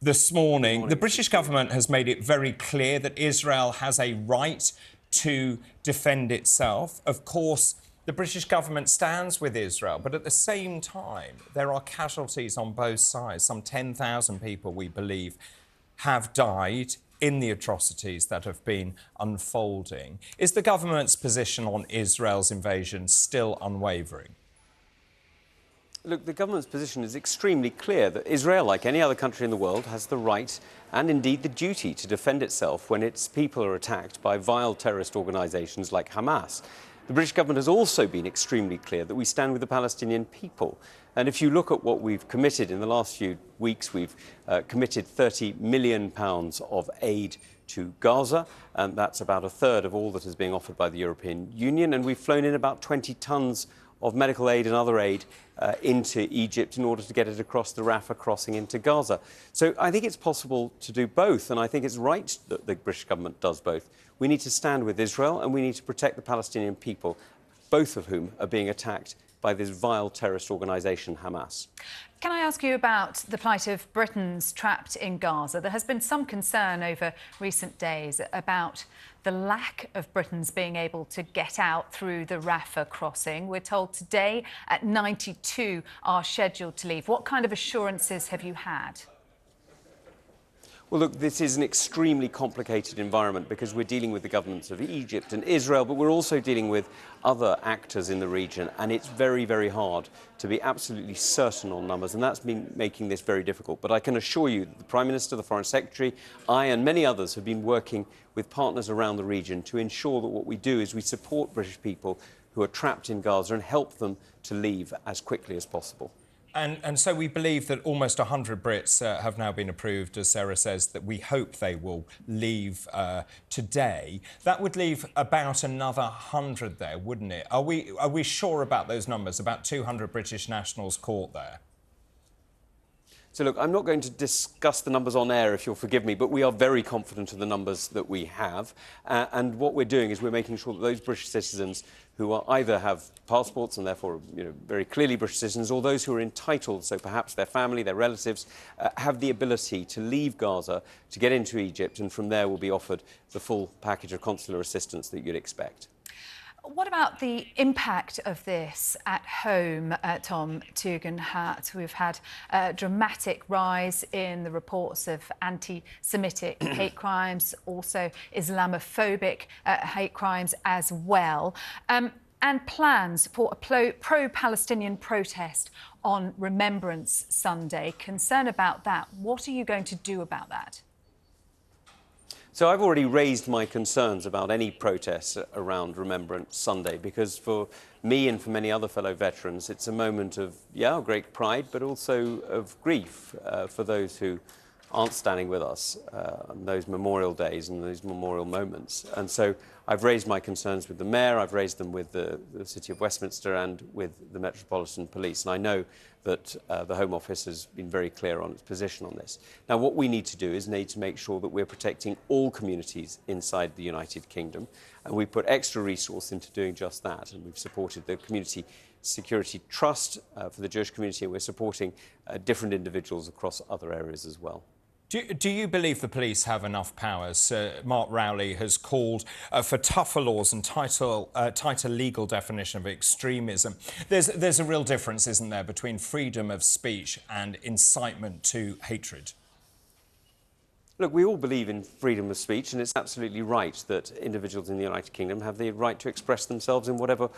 this morning. The British government has made it very clear that Israel has a right to defend itself. Of course, the British government stands with Israel, but at the same time, there are casualties on both sides. Some 10,000 people, we believe, have died in the atrocities that have been unfolding. Is the government's position on Israel's invasion still unwavering? Look, the government's position is extremely clear that Israel, like any other country in the world, has the right and indeed the duty to defend itself when its people are attacked by vile terrorist organisations like Hamas. The British government has also been extremely clear that we stand with the Palestinian people. And if you look at what we've committed in the last few weeks, we've committed £30 million of aid to Gaza, and that's about a third of all that is being offered by the European Union. And we've flown in about 20 tonnes of medical aid and other aid into Egypt in order to get it across the Rafah crossing into Gaza. So I think it's possible to do both, and I think it's right that the British government does both. We need to stand with Israel and we need to protect the Palestinian people, both of whom are being attacked by this vile terrorist organisation, Hamas. Can I ask you about the plight of Britons trapped in Gaza? There has been some concern over recent days about the lack of Britons being able to get out through the Rafah crossing. We're told today at 92 are scheduled to leave. What kind of assurances have you had? Well, look, this is an extremely complicated environment because we're dealing with the governments of Egypt and Israel, but we're also dealing with other actors in the region, and it's very, very hard to be absolutely certain on numbers, and that's been making this very difficult. But I can assure you that the Prime Minister, the Foreign Secretary, I and many others have been working with partners around the region to ensure that what we do is we support British people who are trapped in Gaza and help them to leave as quickly as possible. And so we believe that almost 100 Brits have now been approved, as Sarah says, that we hope they will leave today. That would leave about another 100 there, wouldn't it? Are we sure about those numbers, about 200 British nationals caught there? So, look, I'm not going to discuss the numbers on air, if you'll forgive me, but we are very confident of the numbers that we have. And what we're doing is we're making sure that those British citizens who are either have passports and therefore, very clearly British citizens, or those who are entitled, so perhaps their family, their relatives, have the ability to leave Gaza, to get into Egypt, and from there will be offered the full package of consular assistance that you'd expect. What about the impact of this at home, Tom Tugendhat? We've had a dramatic rise in the reports of anti-Semitic hate crimes, also Islamophobic hate crimes as well, and plans for a pro-Palestinian protest on Remembrance Sunday. Concern about that. What are you going to do about that? So I've already raised my concerns about any protests around Remembrance Sunday, because for me and for many other fellow veterans, it's a moment of, great pride, but also of grief for those who aren't standing with us on those memorial days and those memorial moments. And so I've raised my concerns with the Mayor, I've raised them with the City of Westminster and with the Metropolitan Police. And I know that the Home Office has been very clear on its position on this. Now, what we need to do is need to make sure that we're protecting all communities inside the United Kingdom. And we put extra resource into doing just that. And we've supported the Community Security Trust for the Jewish community, and we're supporting different individuals across other areas as well. Do you believe the police have enough powers? Mark Rowley has called for tougher laws and tighter legal definition of extremism. There's a real difference, isn't there, between freedom of speech and incitement to hatred? Look, we all believe in freedom of speech, and it's absolutely right that individuals in the United Kingdom have the right to express themselves in whatever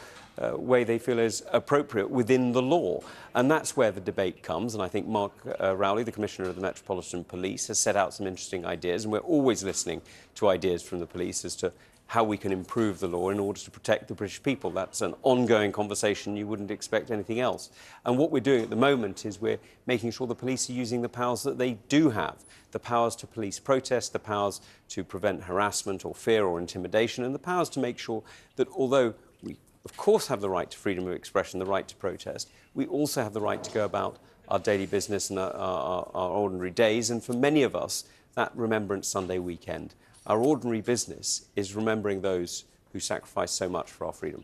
way they feel is appropriate within the law. And that's where the debate comes. And I think Mark Rowley, the Commissioner of the Metropolitan Police, has set out some interesting ideas, and we're always listening to ideas from the police as to how we can improve the law in order to protect the British people. That's an ongoing conversation. You wouldn't expect anything else. And what we're doing at the moment is we're making sure the police are using the powers that they do have, the powers to police protest, the powers to prevent harassment or fear or intimidation, and the powers to make sure that although we, of course, have the right to freedom of expression, the right to protest, we also have the right to go about our daily business and our ordinary days. And for many of us, that Remembrance Sunday weekend, our ordinary business is remembering those who sacrificed so much for our freedom.